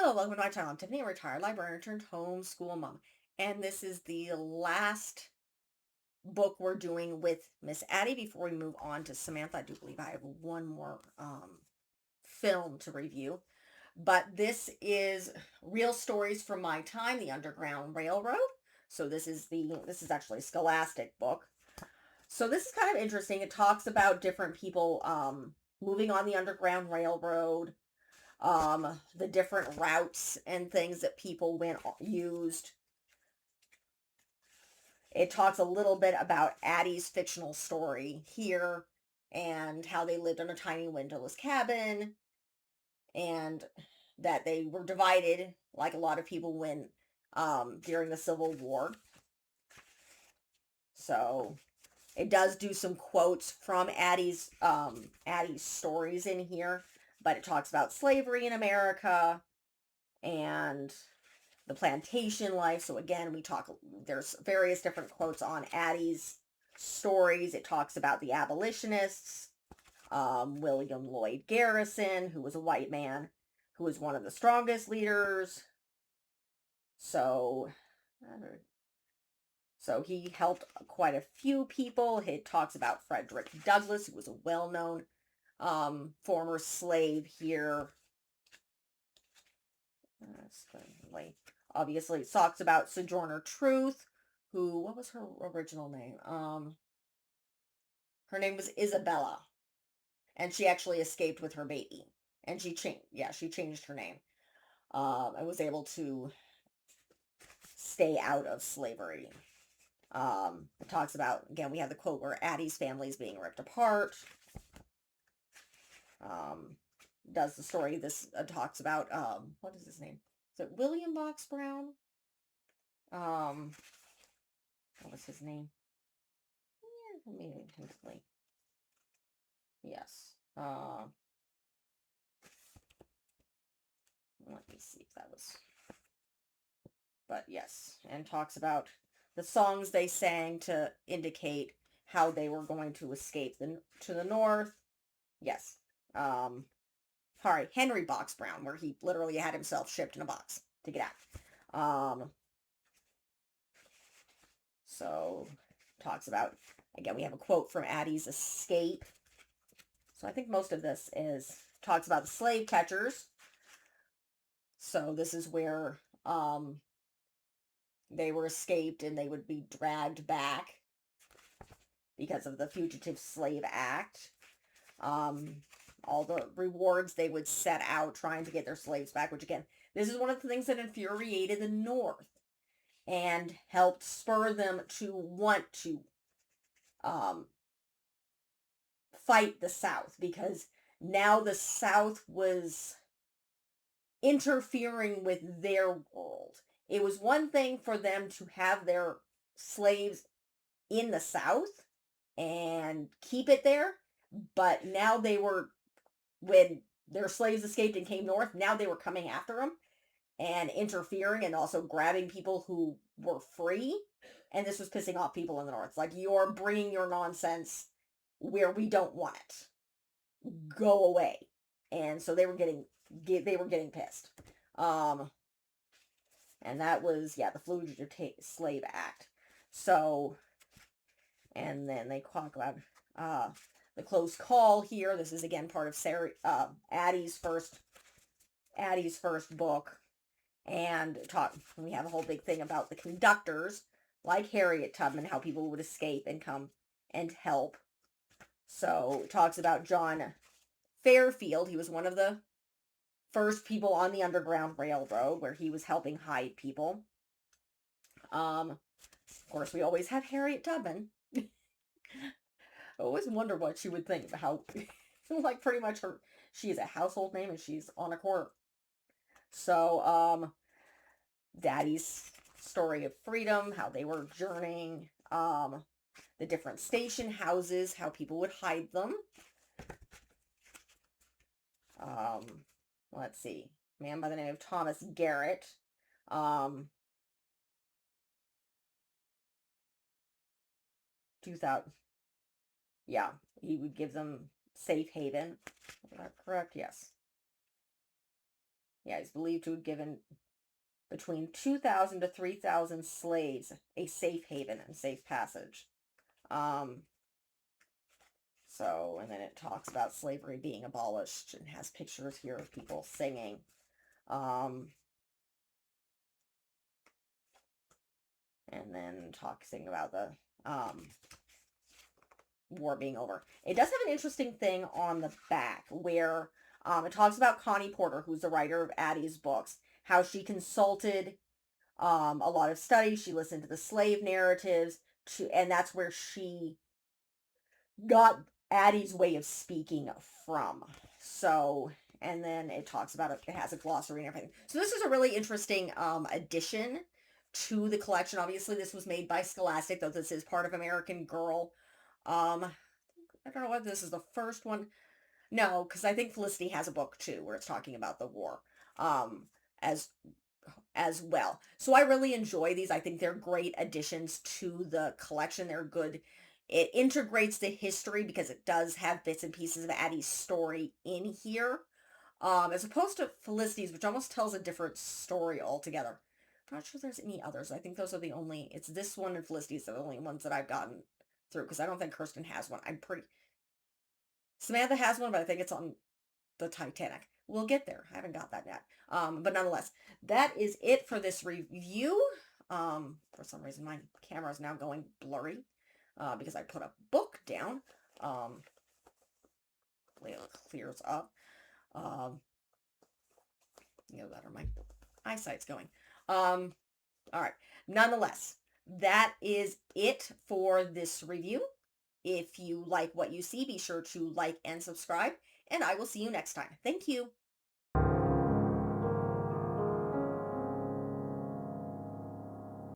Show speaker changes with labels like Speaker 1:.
Speaker 1: Hello, welcome to my channel. I'm Tiffany, a retired librarian turned homeschool mom. And this is the last book we're doing with Miss Addie before we move on to Samantha. I do believe I have one more film to review. But this is Real Stories from My Time, the Underground Railroad. So this is actually a Scholastic book. So this is kind of interesting. It talks about different people moving on the Underground Railroad, the different routes and things that people used. It talks a little bit about Addie's fictional story here and how they lived in a tiny windowless cabin, and that they were divided like a lot of people when during the Civil War. So it does do some quotes from Addie's stories in here, but it talks about slavery in America and the plantation life. So again, there's various different quotes on Addie's stories. It talks about the abolitionists, William Lloyd Garrison, who was a white man, who was one of the strongest leaders. So, he helped quite a few people. It talks about Frederick Douglass, who was a well-known former slave here. Obviously, it talks about Sojourner Truth, who, what was her original name? Her name was Isabella, and she actually escaped with her baby, and she changed her name, and was able to stay out of slavery. It talks about, again, we have the quote where Addie's family is being ripped apart. Does the story, this talks about, what is his name? Is it William Box Brown? What was his name? Immediately. Yes. Let me see if that was. But yes, and talks about the songs they sang to indicate how they were going to escape to the north. Yes. Sorry, Henry Box Brown, where he literally had himself shipped in a box to get out. So talks about, again, we have a quote from Addie's escape. So I think most of this talks about the slave catchers. So this is where they were escaped and they would be dragged back because of the Fugitive Slave Act. All the rewards they would set out trying to get their slaves back, which again, this is one of the things that infuriated the North and helped spur them to want to fight the South, because now the South was interfering with their world. It was one thing for them to have their slaves in the South and keep it there, but now when their slaves escaped and came north, now they were coming after them and interfering and also grabbing people who were free. And this was pissing off people in the north. It's like, you're bringing your nonsense where we don't want it. Go away. And so they were getting pissed. And that was, the Fugitive Slave Act. So, and then they talk about the close call here. This is again part of Addie's first book, and we have a whole big thing about the conductors, like Harriet Tubman, how people would escape and come and help. So it talks about John Fairfield. He was one of the first people on the Underground Railroad, where he was helping hide people. Of course, we always have Harriet Tubman. I always wonder what she would think about how, like, pretty much she is a household name and she's on a court. So, Daddy's story of freedom, how they were journeying, the different station houses, how people would hide them. Let's see, man by the name of Thomas Garrett. 2000, yeah, he would give them safe haven. Is that correct? Yes. Yeah, he's believed to have given between 2,000 to 3,000 slaves a safe haven and safe passage. Um, so, and then it talks about slavery being abolished and has pictures here of people singing. Um, and then talking about the war being over. It does have an interesting thing on the back where it talks about Connie Porter, who's the writer of Addy's books, how she consulted a lot of studies. She listened to the slave narratives, and that's where she got Addy's way of speaking from. So, and then it talks about it. It has a glossary and everything. So this is a really interesting addition to the collection. Obviously, this was made by Scholastic, though this is part of American Girl. I don't know whether this is the first one. No, because I think Felicity has a book too where it's talking about the war. Um, as as well. So I really enjoy these. I think they're great additions to the collection. They're good. It integrates the history because it does have bits and pieces of Addie's story in here. As opposed to Felicity's, which almost tells a different story altogether. I'm not sure there's any others. I think those are the only, it's this one and Felicity's are the only ones that I've gotten through because I don't think Kirsten has one. I'm pretty, Samantha has one, but I think it's on the Titanic. We'll get there. I haven't got that yet. But nonetheless, that is it for this review. For some reason, my camera is now going blurry because I put a book down. It clears up. You know, better. My eyesight's going. All right. Nonetheless, that is it for this review. If you like what you see, be sure to like and subscribe, and I will see you next time. Thank you.